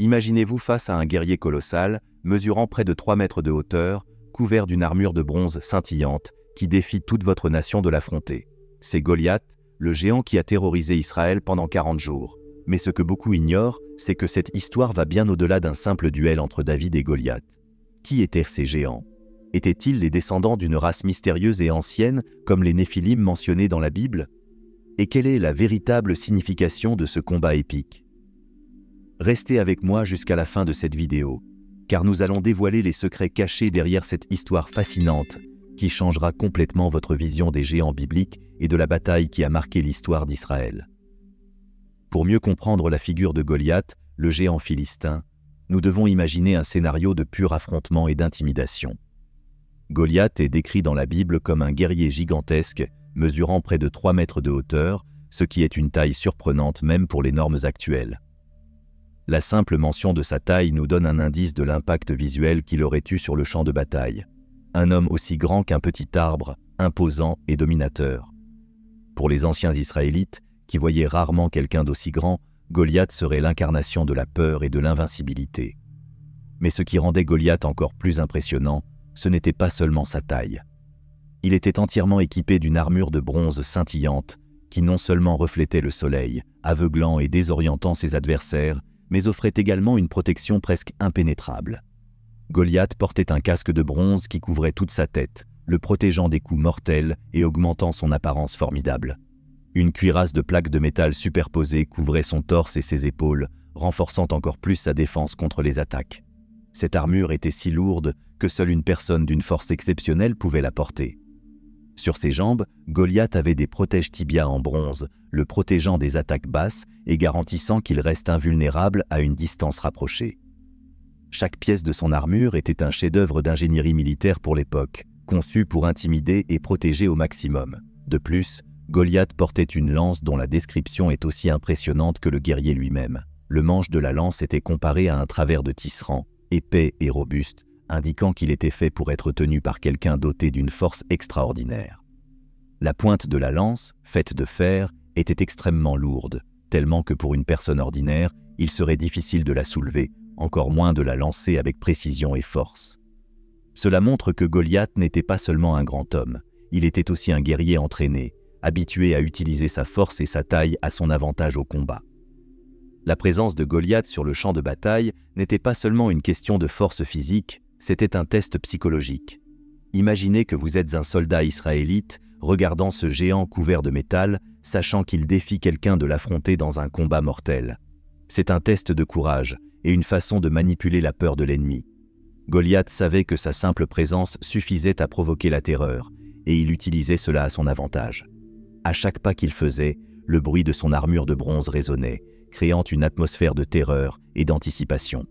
Imaginez-vous face à un guerrier colossal, mesurant près de 3 mètres de hauteur, couvert d'une armure de bronze scintillante, qui défie toute votre nation de l'affronter. C'est Goliath, le géant qui a terrorisé Israël pendant 40 jours. Mais ce que beaucoup ignorent, c'est que cette histoire va bien au-delà d'un simple duel entre David et Goliath. Qui étaient ces géants? Étaient-ils les descendants d'une race mystérieuse et ancienne, comme les Néphilim mentionnés dans la Bible? Et quelle est la véritable signification de ce combat épique? Restez avec moi jusqu'à la fin de cette vidéo, car nous allons dévoiler les secrets cachés derrière cette histoire fascinante qui changera complètement votre vision des géants bibliques et de la bataille qui a marqué l'histoire d'Israël. Pour mieux comprendre la figure de Goliath, le géant philistin, nous devons imaginer un scénario de pur affrontement et d'intimidation. Goliath est décrit dans la Bible comme un guerrier gigantesque, mesurant près de 3 mètres de hauteur, ce qui est une taille surprenante même pour les normes actuelles. La simple mention de sa taille nous donne un indice de l'impact visuel qu'il aurait eu sur le champ de bataille. Un homme aussi grand qu'un petit arbre, imposant et dominateur. Pour les anciens Israélites, qui voyaient rarement quelqu'un d'aussi grand, Goliath serait l'incarnation de la peur et de l'invincibilité. Mais ce qui rendait Goliath encore plus impressionnant, ce n'était pas seulement sa taille. Il était entièrement équipé d'une armure de bronze scintillante, qui non seulement reflétait le soleil, aveuglant et désorientant ses adversaires, mais offrait également une protection presque impénétrable. Goliath portait un casque de bronze qui couvrait toute sa tête, le protégeant des coups mortels et augmentant son apparence formidable. Une cuirasse de plaques de métal superposées couvrait son torse et ses épaules, renforçant encore plus sa défense contre les attaques. Cette armure était si lourde que seule une personne d'une force exceptionnelle pouvait la porter. Sur ses jambes, Goliath avait des protège-tibias en bronze, le protégeant des attaques basses et garantissant qu'il reste invulnérable à une distance rapprochée. Chaque pièce de son armure était un chef-d'œuvre d'ingénierie militaire pour l'époque, conçu pour intimider et protéger au maximum. De plus, Goliath portait une lance dont la description est aussi impressionnante que le guerrier lui-même. Le manche de la lance était comparé à un travers de tisserand, épais et robuste, indiquant qu'il était fait pour être tenu par quelqu'un doté d'une force extraordinaire. La pointe de la lance, faite de fer, était extrêmement lourde, tellement que pour une personne ordinaire, il serait difficile de la soulever, encore moins de la lancer avec précision et force. Cela montre que Goliath n'était pas seulement un grand homme, il était aussi un guerrier entraîné, habitué à utiliser sa force et sa taille à son avantage au combat. La présence de Goliath sur le champ de bataille n'était pas seulement une question de force physique, c'était un test psychologique. Imaginez que vous êtes un soldat israélite, regardant ce géant couvert de métal, sachant qu'il défie quelqu'un de l'affronter dans un combat mortel. C'est un test de courage et une façon de manipuler la peur de l'ennemi. Goliath savait que sa simple présence suffisait à provoquer la terreur, et il utilisait cela à son avantage. À chaque pas qu'il faisait, le bruit de son armure de bronze résonnait, créant une atmosphère de terreur et d'anticipation.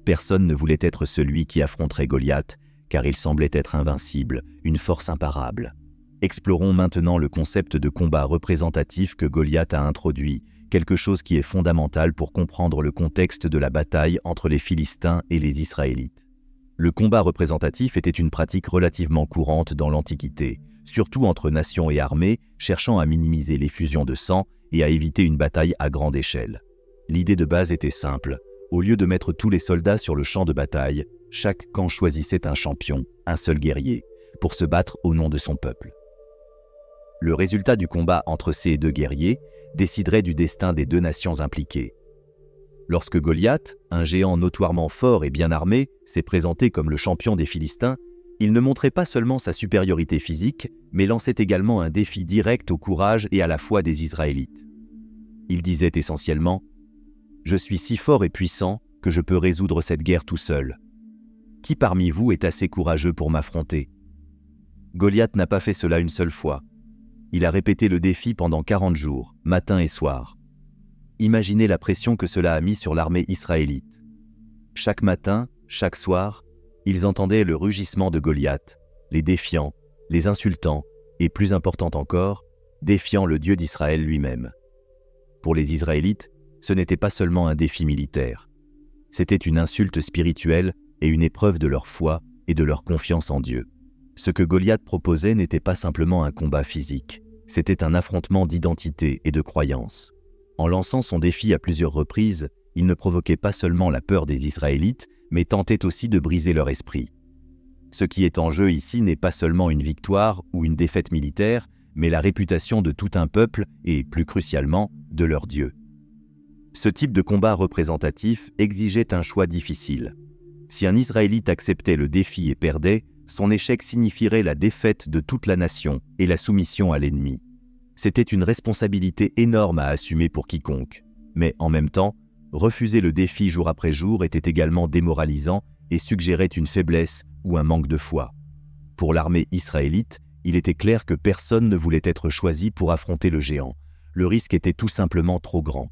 Personne ne voulait être celui qui affronterait Goliath, car il semblait être invincible, une force imparable. Explorons maintenant le concept de combat représentatif que Goliath a introduit, quelque chose qui est fondamental pour comprendre le contexte de la bataille entre les Philistins et les Israélites. Le combat représentatif était une pratique relativement courante dans l'Antiquité, surtout entre nations et armées, cherchant à minimiser l'effusion de sang et à éviter une bataille à grande échelle. L'idée de base était simple. Au lieu de mettre tous les soldats sur le champ de bataille, chaque camp choisissait un champion, un seul guerrier, pour se battre au nom de son peuple. Le résultat du combat entre ces deux guerriers déciderait du destin des deux nations impliquées. Lorsque Goliath, un géant notoirement fort et bien armé, s'est présenté comme le champion des Philistins, il ne montrait pas seulement sa supériorité physique, mais lançait également un défi direct au courage et à la foi des Israélites. Il disait essentiellement « Je suis si fort et puissant que je peux résoudre cette guerre tout seul. Qui parmi vous est assez courageux pour m'affronter ?» Goliath n'a pas fait cela une seule fois. Il a répété le défi pendant 40 jours, matin et soir. Imaginez la pression que cela a mis sur l'armée israélite. Chaque matin, chaque soir, ils entendaient le rugissement de Goliath, les défiant, les insultant et, plus important encore, défiant le Dieu d'Israël lui-même. Pour les Israélites, ce n'était pas seulement un défi militaire. C'était une insulte spirituelle et une épreuve de leur foi et de leur confiance en Dieu. Ce que Goliath proposait n'était pas simplement un combat physique, c'était un affrontement d'identité et de croyance. En lançant son défi à plusieurs reprises, Il ne provoquait pas seulement la peur des Israélites, mais tentait aussi de briser leur esprit. Ce qui est en jeu ici n'est pas seulement une victoire ou une défaite militaire, mais la réputation de tout un peuple et, plus crucialement, de leur Dieu. Ce type de combat représentatif exigeait un choix difficile. Si un Israélite acceptait le défi et perdait, son échec signifierait la défaite de toute la nation et la soumission à l'ennemi. C'était une responsabilité énorme à assumer pour quiconque, mais en même temps, refuser le défi jour après jour était également démoralisant et suggérait une faiblesse ou un manque de foi. Pour l'armée israélite, il était clair que personne ne voulait être choisi pour affronter le géant. Le risque était tout simplement trop grand.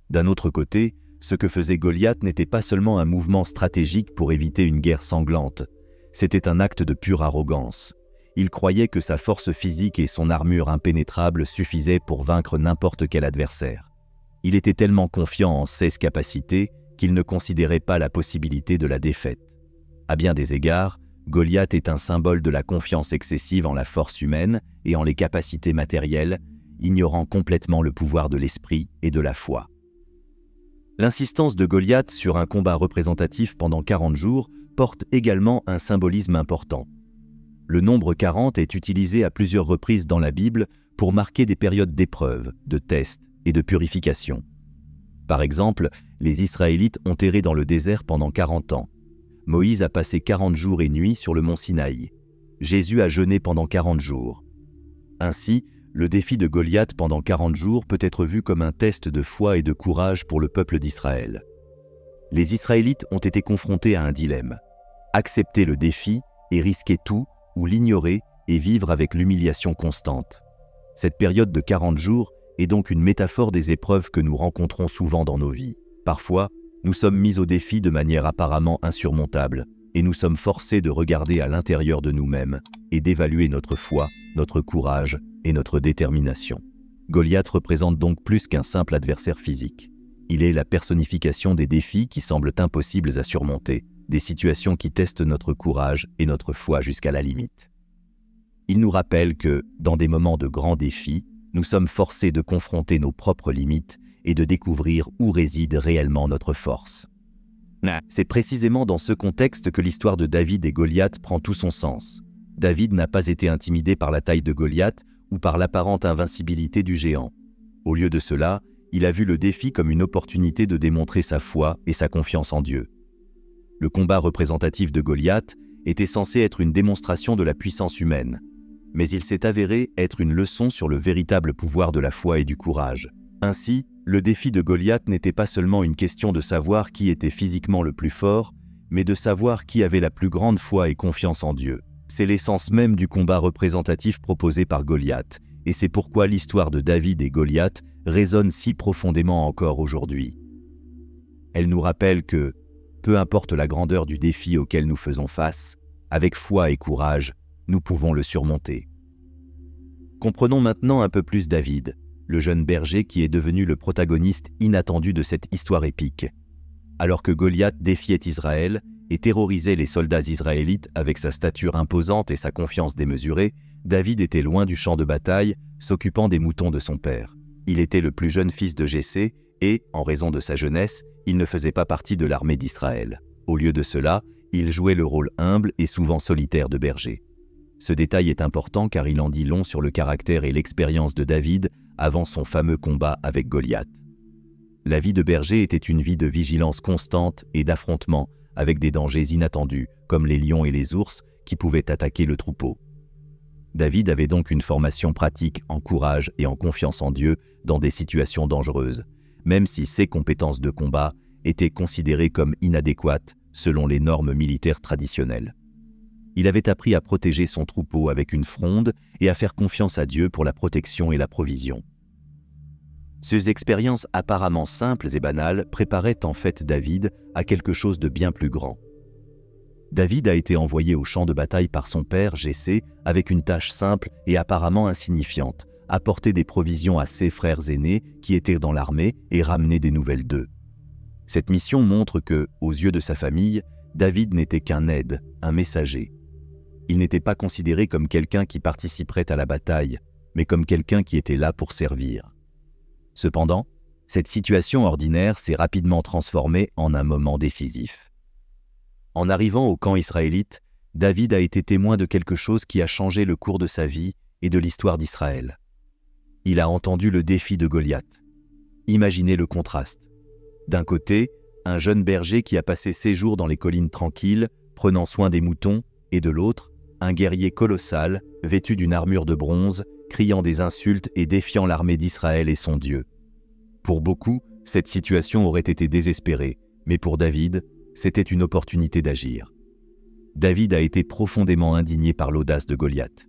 D'un autre côté, ce que faisait Goliath n'était pas seulement un mouvement stratégique pour éviter une guerre sanglante, c'était un acte de pure arrogance. Il croyait que sa force physique et son armure impénétrable suffisaient pour vaincre n'importe quel adversaire. Il était tellement confiant en ses capacités qu'il ne considérait pas la possibilité de la défaite. À bien des égards, Goliath est un symbole de la confiance excessive en la force humaine et en les capacités matérielles, ignorant complètement le pouvoir de l'esprit et de la foi. L'insistance de Goliath sur un combat représentatif pendant 40 jours porte également un symbolisme important. Le nombre 40 est utilisé à plusieurs reprises dans la Bible pour marquer des périodes d'épreuve, de tests et de purification. Par exemple, les Israélites ont erré dans le désert pendant 40 ans. Moïse a passé 40 jours et nuits sur le mont Sinaï. Jésus a jeûné pendant 40 jours. Ainsi, le défi de Goliath pendant 40 jours peut être vu comme un test de foi et de courage pour le peuple d'Israël. Les Israélites ont été confrontés à un dilemme. Accepter le défi et risquer tout, ou l'ignorer et vivre avec l'humiliation constante. Cette période de 40 jours est donc une métaphore des épreuves que nous rencontrons souvent dans nos vies. Parfois, nous sommes mis au défi de manière apparemment insurmontable, et nous sommes forcés de regarder à l'intérieur de nous-mêmes et d'évaluer notre foi, notre courage et notre détermination. Goliath représente donc plus qu'un simple adversaire physique. Il est la personnification des défis qui semblent impossibles à surmonter, des situations qui testent notre courage et notre foi jusqu'à la limite. Il nous rappelle que, dans des moments de grands défis, nous sommes forcés de confronter nos propres limites et de découvrir où réside réellement notre force. C'est précisément dans ce contexte que l'histoire de David et Goliath prend tout son sens. David n'a pas été intimidé par la taille de Goliath ou par l'apparente invincibilité du géant. Au lieu de cela, il a vu le défi comme une opportunité de démontrer sa foi et sa confiance en Dieu. Le combat représentatif de Goliath était censé être une démonstration de la puissance humaine, mais il s'est avéré être une leçon sur le véritable pouvoir de la foi et du courage. Ainsi, le défi de Goliath n'était pas seulement une question de savoir qui était physiquement le plus fort, mais de savoir qui avait la plus grande foi et confiance en Dieu. C'est l'essence même du combat représentatif proposé par Goliath, et c'est pourquoi l'histoire de David et Goliath résonne si profondément encore aujourd'hui. Elle nous rappelle que, peu importe la grandeur du défi auquel nous faisons face, avec foi et courage, nous pouvons le surmonter. Comprenons maintenant un peu plus David, le jeune berger qui est devenu le protagoniste inattendu de cette histoire épique. Alors que Goliath défiait Israël et terrorisait les soldats israélites avec sa stature imposante et sa confiance démesurée, David était loin du champ de bataille, s'occupant des moutons de son père. Il était le plus jeune fils de Jessé et, en raison de sa jeunesse, il ne faisait pas partie de l'armée d'Israël. Au lieu de cela, il jouait le rôle humble et souvent solitaire de berger. Ce détail est important car il en dit long sur le caractère et l'expérience de David avant son fameux combat avec Goliath. La vie de berger était une vie de vigilance constante et d'affrontement avec des dangers inattendus, comme les lions et les ours qui pouvaient attaquer le troupeau. David avait donc une formation pratique en courage et en confiance en Dieu dans des situations dangereuses, même si ses compétences de combat étaient considérées comme inadéquates selon les normes militaires traditionnelles. Il avait appris à protéger son troupeau avec une fronde et à faire confiance à Dieu pour la protection et la provision. Ces expériences apparemment simples et banales préparaient en fait David à quelque chose de bien plus grand. David a été envoyé au champ de bataille par son père, Jessé, avec une tâche simple et apparemment insignifiante, apporter des provisions à ses frères aînés qui étaient dans l'armée et ramener des nouvelles d'eux. Cette mission montre que, aux yeux de sa famille, David n'était qu'un aide, un messager. Il n'était pas considéré comme quelqu'un qui participerait à la bataille, mais comme quelqu'un qui était là pour servir. Cependant, Cette situation ordinaire s'est rapidement transformée en un moment décisif. En arrivant au camp israélite, David a été témoin de quelque chose qui a changé le cours de sa vie et de l'histoire d'Israël. Il a entendu le défi de Goliath. Imaginez le contraste. D'un côté, un jeune berger qui a passé ses jours dans les collines tranquilles, prenant soin des moutons, et de l'autre, un guerrier colossal, vêtu d'une armure de bronze, criant des insultes et défiant l'armée d'Israël et son Dieu. Pour beaucoup, cette situation aurait été désespérée, mais pour David, c'était une opportunité d'agir. David a été profondément indigné par l'audace de Goliath.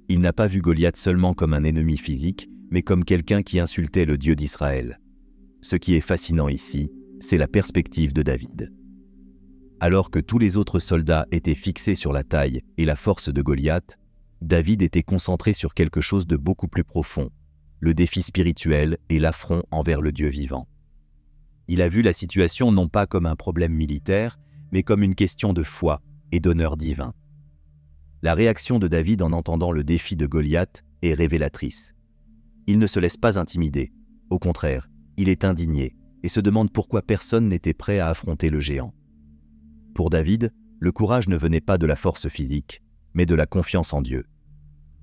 Il n'a pas vu Goliath seulement comme un ennemi physique, mais comme quelqu'un qui insultait le Dieu d'Israël. Ce qui est fascinant ici, c'est la perspective de David. Alors que tous les autres soldats étaient fixés sur la taille et la force de Goliath, David était concentré sur quelque chose de beaucoup plus profond, le défi spirituel et l'affront envers le Dieu vivant. Il a vu la situation non pas comme un problème militaire, mais comme une question de foi et d'honneur divin. La réaction de David en entendant le défi de Goliath est révélatrice. Il ne se laisse pas intimider. Au contraire, il est indigné et se demande pourquoi personne n'était prêt à affronter le géant. Pour David, le courage ne venait pas de la force physique, mais de la confiance en Dieu.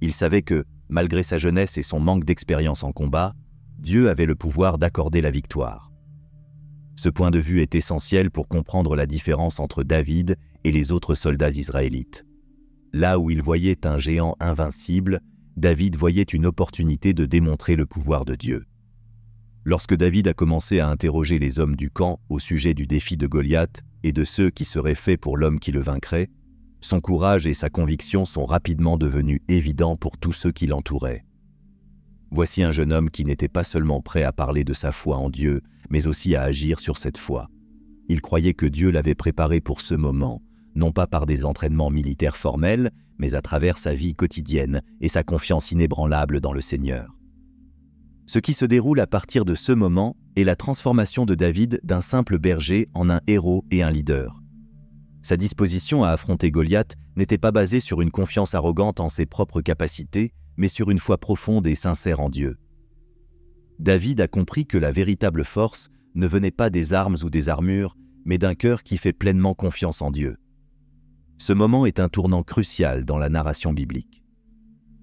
Il savait que, malgré sa jeunesse et son manque d'expérience en combat, Dieu avait le pouvoir d'accorder la victoire. Ce point de vue est essentiel pour comprendre la différence entre David et les autres soldats israélites. Là où il voyait un géant invincible, David voyait une opportunité de démontrer le pouvoir de Dieu. Lorsque David a commencé à interroger les hommes du camp au sujet du défi de Goliath et de ceux qui seraient faits pour l'homme qui le vaincrait, son courage et sa conviction sont rapidement devenus évidents pour tous ceux qui l'entouraient. Voici un jeune homme qui n'était pas seulement prêt à parler de sa foi en Dieu, mais aussi à agir sur cette foi. Il croyait que Dieu l'avait préparé pour ce moment, non pas par des entraînements militaires formels, mais à travers sa vie quotidienne et sa confiance inébranlable dans le Seigneur. Ce qui se déroule à partir de ce moment est la transformation de David d'un simple berger en un héros et un leader. Sa disposition à affronter Goliath n'était pas basée sur une confiance arrogante en ses propres capacités, mais sur une foi profonde et sincère en Dieu. David a compris que la véritable force ne venait pas des armes ou des armures, mais d'un cœur qui fait pleinement confiance en Dieu. Ce moment est un tournant crucial dans la narration biblique.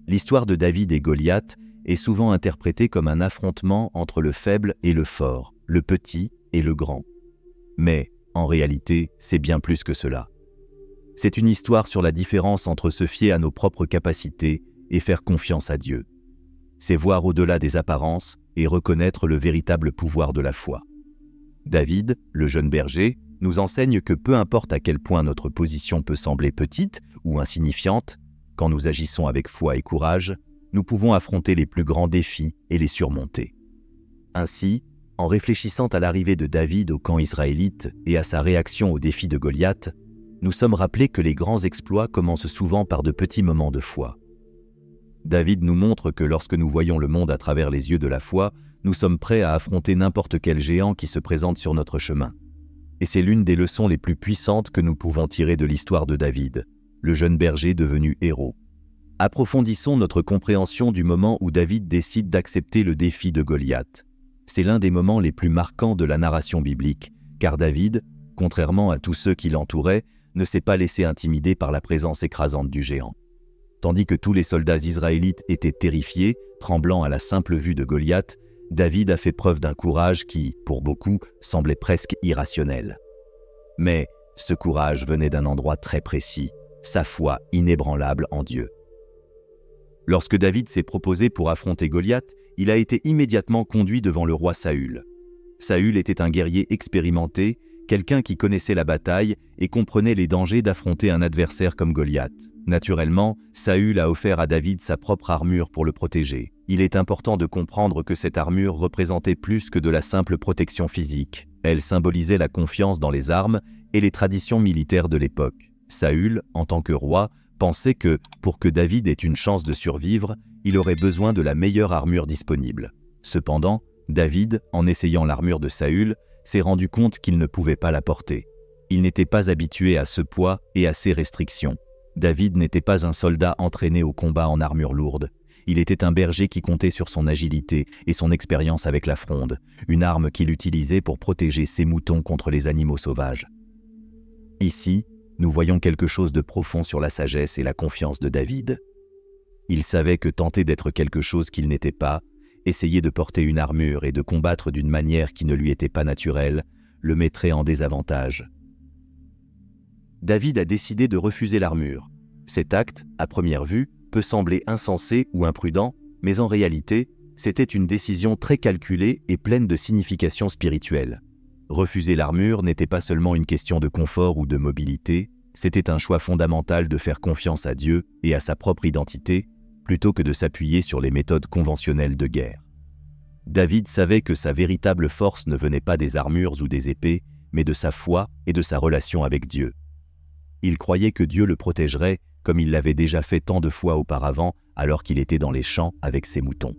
L'histoire de David et Goliath est souvent interprétée comme un affrontement entre le faible et le fort, le petit et le grand. Mais, en réalité, c'est bien plus que cela. C'est une histoire sur la différence entre se fier à nos propres capacités et faire confiance à Dieu. C'est voir au-delà des apparences et reconnaître le véritable pouvoir de la foi. David, le jeune berger, nous enseigne que peu importe à quel point notre position peut sembler petite ou insignifiante, quand nous agissons avec foi et courage, nous pouvons affronter les plus grands défis et les surmonter. Ainsi, en réfléchissant à l'arrivée de David au camp israélite et à sa réaction au défi de Goliath, nous sommes rappelés que les grands exploits commencent souvent par de petits moments de foi. David nous montre que lorsque nous voyons le monde à travers les yeux de la foi, nous sommes prêts à affronter n'importe quel géant qui se présente sur notre chemin. Et c'est l'une des leçons les plus puissantes que nous pouvons tirer de l'histoire de David, le jeune berger devenu héros. Approfondissons notre compréhension du moment où David décide d'accepter le défi de Goliath. C'est l'un des moments les plus marquants de la narration biblique, car David, contrairement à tous ceux qui l'entouraient, ne s'est pas laissé intimider par la présence écrasante du géant. Tandis que tous les soldats israélites étaient terrifiés, tremblant à la simple vue de Goliath, David a fait preuve d'un courage qui, pour beaucoup, semblait presque irrationnel. Mais ce courage venait d'un endroit très précis, sa foi inébranlable en Dieu. Lorsque David s'est proposé pour affronter Goliath, il a été immédiatement conduit devant le roi Saül. Saül était un guerrier expérimenté, quelqu'un qui connaissait la bataille et comprenait les dangers d'affronter un adversaire comme Goliath. Naturellement, Saül a offert à David sa propre armure pour le protéger. Il est important de comprendre que cette armure représentait plus que de la simple protection physique. Elle symbolisait la confiance dans les armes et les traditions militaires de l'époque. Saül, en tant que roi, pensait que, pour que David ait une chance de survivre, il aurait besoin de la meilleure armure disponible. Cependant, David, en essayant l'armure de Saül, s'est rendu compte qu'il ne pouvait pas la porter. Il n'était pas habitué à ce poids et à ces restrictions. David n'était pas un soldat entraîné au combat en armure lourde. Il était un berger qui comptait sur son agilité et son expérience avec la fronde, une arme qu'il utilisait pour protéger ses moutons contre les animaux sauvages. Ici, nous voyons quelque chose de profond sur la sagesse et la confiance de David. Il savait que tenter d'être quelque chose qu'il n'était pas, essayer de porter une armure et de combattre d'une manière qui ne lui était pas naturelle, le mettrait en désavantage. David a décidé de refuser l'armure. Cet acte, à première vue, peut sembler insensé ou imprudent, mais en réalité, c'était une décision très calculée et pleine de signification spirituelle. Refuser l'armure n'était pas seulement une question de confort ou de mobilité, c'était un choix fondamental de faire confiance à Dieu et à sa propre identité, plutôt que de s'appuyer sur les méthodes conventionnelles de guerre. David savait que sa véritable force ne venait pas des armures ou des épées, mais de sa foi et de sa relation avec Dieu. Il croyait que Dieu le protégerait, comme il l'avait déjà fait tant de fois auparavant, alors qu'il était dans les champs avec ses moutons.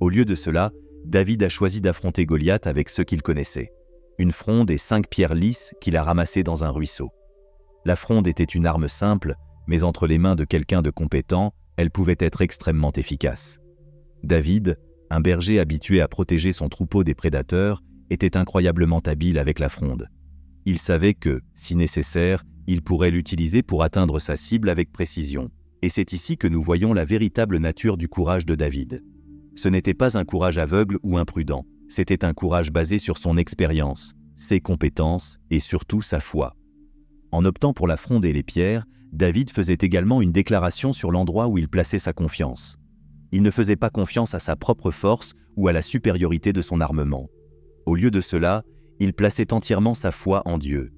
Au lieu de cela, David a choisi d'affronter Goliath avec ce qu'il connaissait, une fronde et 5 pierres lisses qu'il a ramassées dans un ruisseau. La fronde était une arme simple, mais entre les mains de quelqu'un de compétent, elle pouvait être extrêmement efficace. David, un berger habitué à protéger son troupeau des prédateurs, était incroyablement habile avec la fronde. Il savait que, si nécessaire, il pourrait l'utiliser pour atteindre sa cible avec précision. Et c'est ici que nous voyons la véritable nature du courage de David. Ce n'était pas un courage aveugle ou imprudent, c'était un courage basé sur son expérience, ses compétences et surtout sa foi. En optant pour la fronde et les pierres, David faisait également une déclaration sur l'endroit où il plaçait sa confiance. Il ne faisait pas confiance à sa propre force ou à la supériorité de son armement. Au lieu de cela, il plaçait entièrement sa foi en Dieu.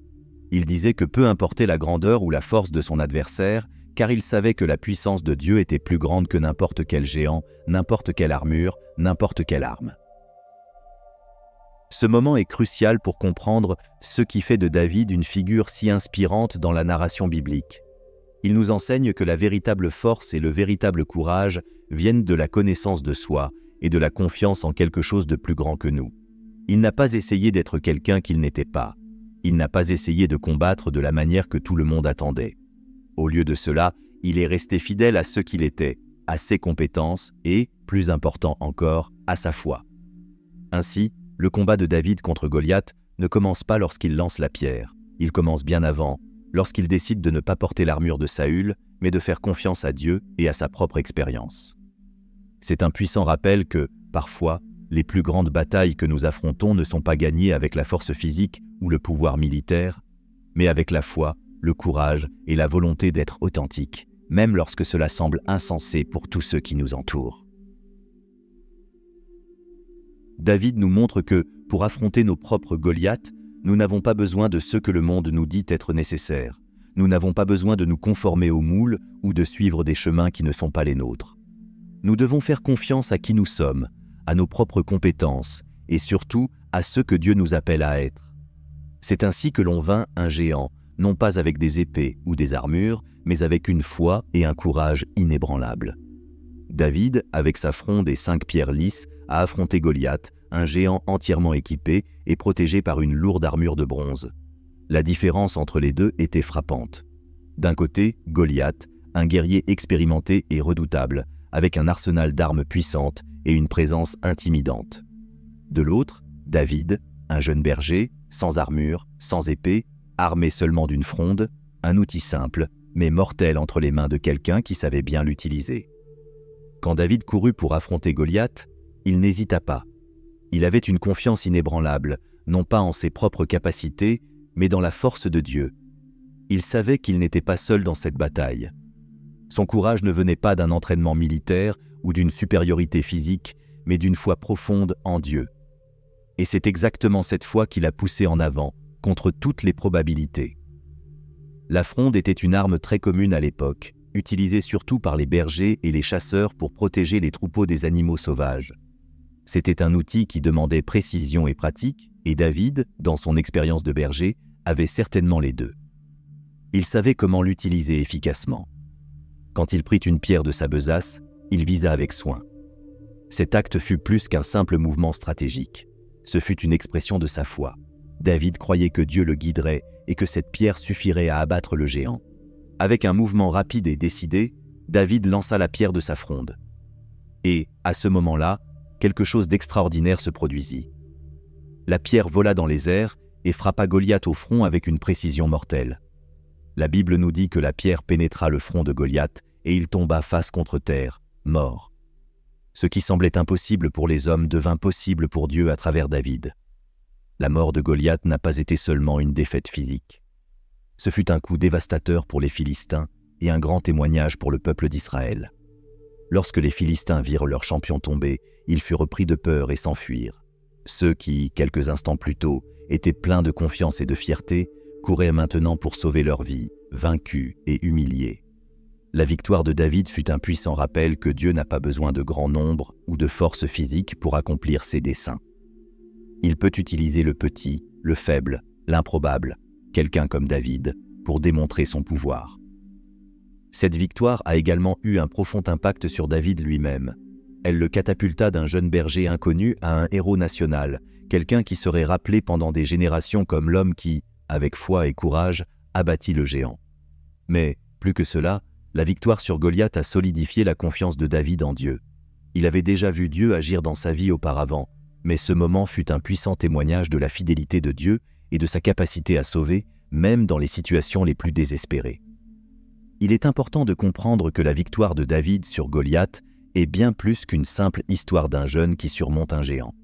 Il disait que peu importait la grandeur ou la force de son adversaire, car il savait que la puissance de Dieu était plus grande que n'importe quel géant, n'importe quelle armure, n'importe quelle arme. Ce moment est crucial pour comprendre ce qui fait de David une figure si inspirante dans la narration biblique. Il nous enseigne que la véritable force et le véritable courage viennent de la connaissance de soi et de la confiance en quelque chose de plus grand que nous. Il n'a pas essayé d'être quelqu'un qu'il n'était pas. Il n'a pas essayé de combattre de la manière que tout le monde attendait. Au lieu de cela, il est resté fidèle à ce qu'il était, à ses compétences et, plus important encore, à sa foi. Ainsi, le combat de David contre Goliath ne commence pas lorsqu'il lance la pierre. Il commence bien avant, lorsqu'il décide de ne pas porter l'armure de Saül, mais de faire confiance à Dieu et à sa propre expérience. C'est un puissant rappel que, parfois, les plus grandes batailles que nous affrontons ne sont pas gagnées avec la force physique ou le pouvoir militaire, mais avec la foi, le courage et la volonté d'être authentique, même lorsque cela semble insensé pour tous ceux qui nous entourent. David nous montre que, pour affronter nos propres Goliaths, nous n'avons pas besoin de ce que le monde nous dit être nécessaire. Nous n'avons pas besoin de nous conformer aux moules ou de suivre des chemins qui ne sont pas les nôtres. Nous devons faire confiance à qui nous sommes, à nos propres compétences et surtout à ce que Dieu nous appelle à être. C'est ainsi que l'on vainc un géant, non pas avec des épées ou des armures, mais avec une foi et un courage inébranlables. David, avec sa fronde et 5 pierres lisses, a affronté Goliath, un géant entièrement équipé et protégé par une lourde armure de bronze. La différence entre les deux était frappante. D'un côté, Goliath, un guerrier expérimenté et redoutable, avec un arsenal d'armes puissantes et une présence intimidante. De l'autre, David, un jeune berger, sans armure, sans épée, armé seulement d'une fronde, un outil simple, mais mortel entre les mains de quelqu'un qui savait bien l'utiliser. Quand David courut pour affronter Goliath, il n'hésita pas. Il avait une confiance inébranlable, non pas en ses propres capacités, mais dans la force de Dieu. Il savait qu'il n'était pas seul dans cette bataille. Son courage ne venait pas d'un entraînement militaire ou d'une supériorité physique, mais d'une foi profonde en Dieu. Et c'est exactement cette foi qui l'a poussé en avant, contre toutes les probabilités. La fronde était une arme très commune à l'époque, utilisée surtout par les bergers et les chasseurs pour protéger les troupeaux des animaux sauvages. C'était un outil qui demandait précision et pratique, et David, dans son expérience de berger, avait certainement les deux. Il savait comment l'utiliser efficacement. Quand il prit une pierre de sa besace, il visa avec soin. Cet acte fut plus qu'un simple mouvement stratégique. Ce fut une expression de sa foi. David croyait que Dieu le guiderait et que cette pierre suffirait à abattre le géant. Avec un mouvement rapide et décidé, David lança la pierre de sa fronde. Et, à ce moment-là, quelque chose d'extraordinaire se produisit. La pierre vola dans les airs et frappa Goliath au front avec une précision mortelle. La Bible nous dit que la pierre pénétra le front de Goliath et il tomba face contre terre, mort. Ce qui semblait impossible pour les hommes devint possible pour Dieu à travers David. La mort de Goliath n'a pas été seulement une défaite physique. Ce fut un coup dévastateur pour les Philistins et un grand témoignage pour le peuple d'Israël. Lorsque les Philistins virent leur champion tomber, ils furent pris de peur et s'enfuirent. Ceux qui, quelques instants plus tôt, étaient pleins de confiance et de fierté, couraient maintenant pour sauver leur vie, vaincus et humiliés. La victoire de David fut un puissant rappel que Dieu n'a pas besoin de grand nombre ou de force physique pour accomplir ses desseins. Il peut utiliser le petit, le faible, l'improbable, quelqu'un comme David, pour démontrer son pouvoir. Cette victoire a également eu un profond impact sur David lui-même. Elle le catapulta d'un jeune berger inconnu à un héros national, quelqu'un qui serait rappelé pendant des générations comme l'homme qui, avec foi et courage, abattit le géant. Mais, plus que cela, la victoire sur Goliath a solidifié la confiance de David en Dieu. Il avait déjà vu Dieu agir dans sa vie auparavant, mais ce moment fut un puissant témoignage de la fidélité de Dieu et de sa capacité à sauver, même dans les situations les plus désespérées. Il est important de comprendre que la victoire de David sur Goliath est bien plus qu'une simple histoire d'un jeune qui surmonte un géant.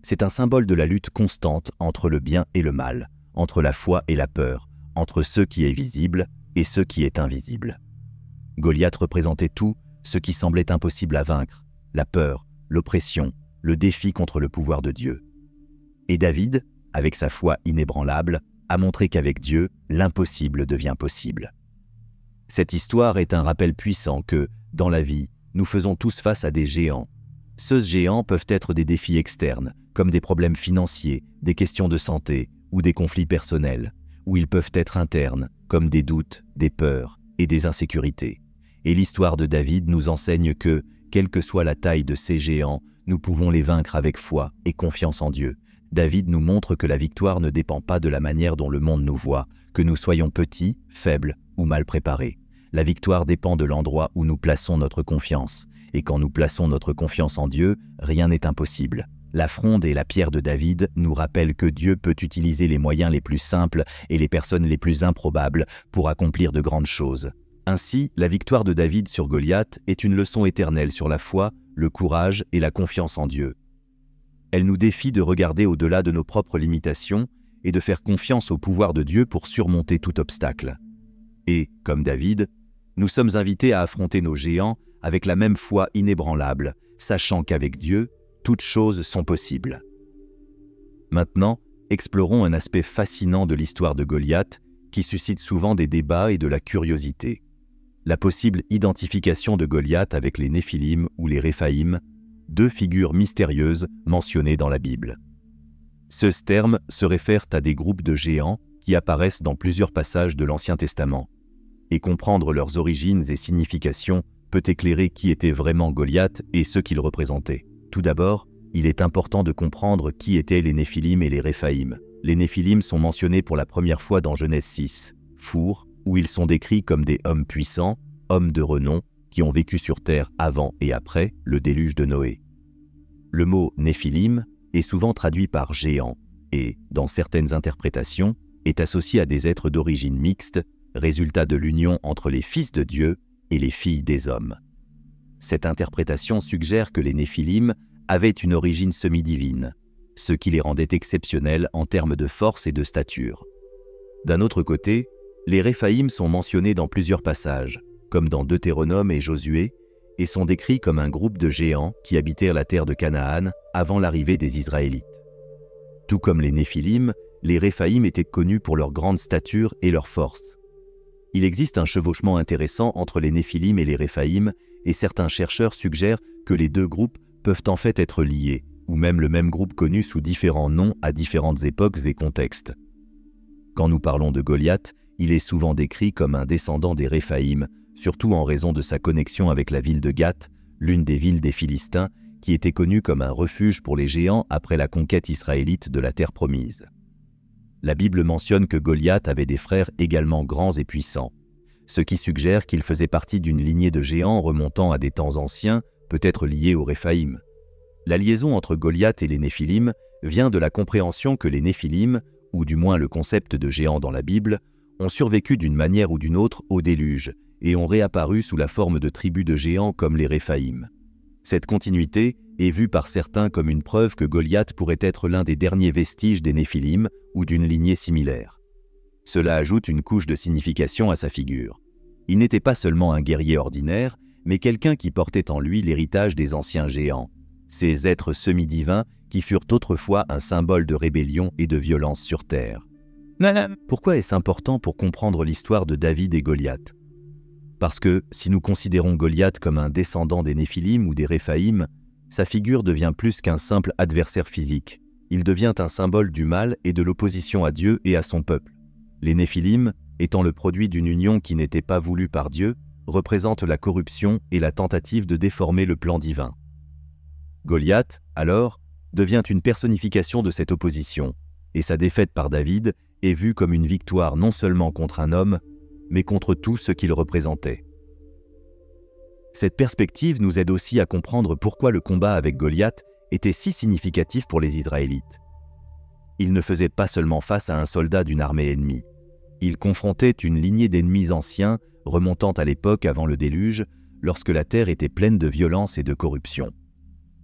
C'est un symbole de la lutte constante entre le bien et le mal, entre la foi et la peur, entre ce qui est visible et ce qui est invisible. Goliath représentait tout ce qui semblait impossible à vaincre, la peur, l'oppression, le défi contre le pouvoir de Dieu. Et David, avec sa foi inébranlable, a montré qu'avec Dieu, l'impossible devient possible. Cette histoire est un rappel puissant que, dans la vie, nous faisons tous face à des géants. Ces géants peuvent être des défis externes, comme des problèmes financiers, des questions de santé ou des conflits personnels, ou ils peuvent être internes, comme des doutes, des peurs et des insécurités. Et l'histoire de David nous enseigne que, quelle que soit la taille de ces géants, nous pouvons les vaincre avec foi et confiance en Dieu. David nous montre que la victoire ne dépend pas de la manière dont le monde nous voit, que nous soyons petits, faibles ou mal préparés. La victoire dépend de l'endroit où nous plaçons notre confiance. Et quand nous plaçons notre confiance en Dieu, rien n'est impossible. La fronde et la pierre de David nous rappellent que Dieu peut utiliser les moyens les plus simples et les personnes les plus improbables pour accomplir de grandes choses. Ainsi, la victoire de David sur Goliath est une leçon éternelle sur la foi, le courage et la confiance en Dieu. Elle nous défie de regarder au-delà de nos propres limitations et de faire confiance au pouvoir de Dieu pour surmonter tout obstacle. Et, comme David, nous sommes invités à affronter nos géants avec la même foi inébranlable, sachant qu'avec Dieu, toutes choses sont possibles. Maintenant, explorons un aspect fascinant de l'histoire de Goliath qui suscite souvent des débats et de la curiosité. La possible identification de Goliath avec les Néphilim ou les Réphaïm, deux figures mystérieuses mentionnées dans la Bible. Ce terme se réfère à des groupes de géants qui apparaissent dans plusieurs passages de l'Ancien Testament. Et comprendre leurs origines et significations peut éclairer qui était vraiment Goliath et ce qu'il représentait. Tout d'abord, il est important de comprendre qui étaient les Néphilim et les Réphaïm. Les Néphilim sont mentionnés pour la première fois dans Genèse 6, Four, où ils sont décrits comme des hommes puissants, hommes de renom, qui ont vécu sur terre avant et après le déluge de Noé. Le mot Néphilim est souvent traduit par géant et, dans certaines interprétations, est associé à des êtres d'origine mixte, résultat de l'union entre les fils de Dieu et les filles des hommes. Cette interprétation suggère que les Néphilim avaient une origine semi-divine, ce qui les rendait exceptionnels en termes de force et de stature. D'un autre côté, les Réphaïm sont mentionnés dans plusieurs passages, comme dans Deutéronome et Josué, et sont décrits comme un groupe de géants qui habitèrent la terre de Canaan avant l'arrivée des Israélites. Tout comme les Néphilim, les Réphaïm étaient connus pour leur grande stature et leur force. Il existe un chevauchement intéressant entre les Néphilim et les Réphaïm, et certains chercheurs suggèrent que les deux groupes peuvent en fait être liés, ou même le même groupe connu sous différents noms à différentes époques et contextes. Quand nous parlons de Goliath, il est souvent décrit comme un descendant des Réphaïm, surtout en raison de sa connexion avec la ville de Gath, l'une des villes des Philistins, qui était connue comme un refuge pour les géants après la conquête israélite de la terre promise. La Bible mentionne que Goliath avait des frères également grands et puissants, ce qui suggère qu'il faisait partie d'une lignée de géants remontant à des temps anciens, peut être lié aux Réphaïm. La liaison entre Goliath et les Néphilim vient de la compréhension que les Néphilim, ou du moins le concept de géants dans la Bible, ont survécu d'une manière ou d'une autre au déluge et ont réapparu sous la forme de tribus de géants comme les Réphaïm. Cette continuité est vue par certains comme une preuve que Goliath pourrait être l'un des derniers vestiges des Néphilim ou d'une lignée similaire. Cela ajoute une couche de signification à sa figure. Il n'était pas seulement un guerrier ordinaire, mais quelqu'un qui portait en lui l'héritage des anciens géants, ces êtres semi-divins qui furent autrefois un symbole de rébellion et de violence sur terre. Pourquoi est-ce important pour comprendre l'histoire de David et Goliath? Parce que, si nous considérons Goliath comme un descendant des Néphilim ou des Réphaïm, sa figure devient plus qu'un simple adversaire physique. Il devient un symbole du mal et de l'opposition à Dieu et à son peuple. Les Néphilim, étant le produit d'une union qui n'était pas voulue par Dieu, représentent la corruption et la tentative de déformer le plan divin. Goliath, alors, devient une personnification de cette opposition, et sa défaite par David est vue comme une victoire non seulement contre un homme, mais contre tout ce qu'il représentait. Cette perspective nous aide aussi à comprendre pourquoi le combat avec Goliath était si significatif pour les Israélites. Ils ne faisaient pas seulement face à un soldat d'une armée ennemie. Ils confrontaient une lignée d'ennemis anciens remontant à l'époque avant le déluge, lorsque la terre était pleine de violence et de corruption.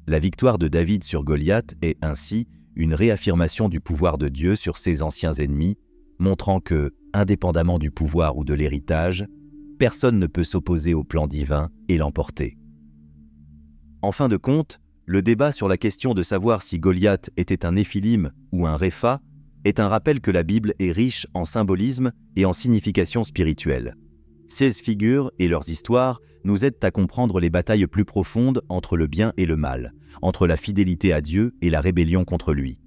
La victoire de David sur Goliath est ainsi une réaffirmation du pouvoir de Dieu sur ses anciens ennemis, montrant que, indépendamment du pouvoir ou de l'héritage, personne ne peut s'opposer au plan divin et l'emporter. En fin de compte, le débat sur la question de savoir si Goliath était un Néphilim ou un Répha est un rappel que la Bible est riche en symbolisme et en signification spirituelle. Ces figures et leurs histoires nous aident à comprendre les batailles plus profondes entre le bien et le mal, entre la fidélité à Dieu et la rébellion contre lui.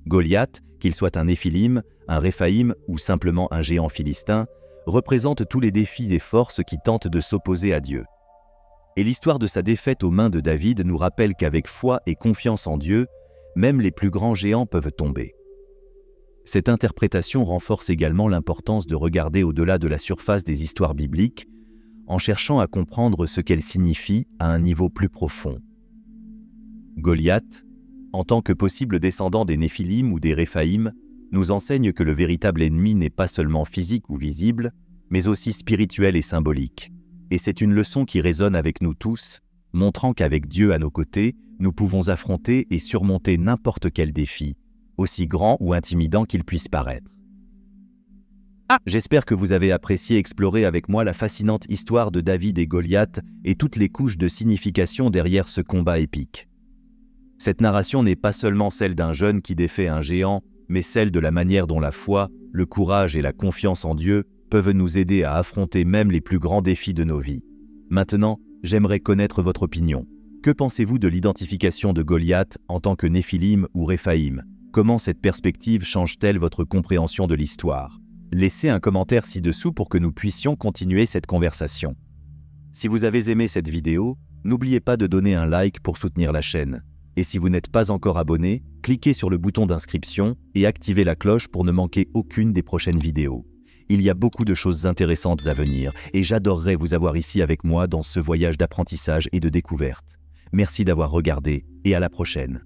Goliath, qu'il soit un Néphilim, un Réphaïm ou simplement un géant philistin, représente tous les défis et forces qui tentent de s'opposer à Dieu. Et l'histoire de sa défaite aux mains de David nous rappelle qu'avec foi et confiance en Dieu, même les plus grands géants peuvent tomber. Cette interprétation renforce également l'importance de regarder au-delà de la surface des histoires bibliques, en cherchant à comprendre ce qu'elles signifient à un niveau plus profond. Goliath, en tant que possible descendant des Néphilim ou des Réphaïm, nous enseigne que le véritable ennemi n'est pas seulement physique ou visible, mais aussi spirituel et symbolique. Et c'est une leçon qui résonne avec nous tous, montrant qu'avec Dieu à nos côtés, nous pouvons affronter et surmonter n'importe quel défi, aussi grand ou intimidant qu'il puisse paraître. J'espère que vous avez apprécié explorer avec moi la fascinante histoire de David et Goliath et toutes les couches de signification derrière ce combat épique. Cette narration n'est pas seulement celle d'un jeune qui défait un géant, mais celle de la manière dont la foi, le courage et la confiance en Dieu peuvent nous aider à affronter même les plus grands défis de nos vies. Maintenant, j'aimerais connaître votre opinion. Que pensez-vous de l'identification de Goliath en tant que Néphilim ou Réphaïm? Comment cette perspective change-t-elle votre compréhension de l'histoire? Laissez un commentaire ci-dessous pour que nous puissions continuer cette conversation. Si vous avez aimé cette vidéo, n'oubliez pas de donner un like pour soutenir la chaîne. Et si vous n'êtes pas encore abonné, cliquez sur le bouton d'inscription et activez la cloche pour ne manquer aucune des prochaines vidéos. Il y a beaucoup de choses intéressantes à venir et j'adorerais vous avoir ici avec moi dans ce voyage d'apprentissage et de découverte. Merci d'avoir regardé et à la prochaine.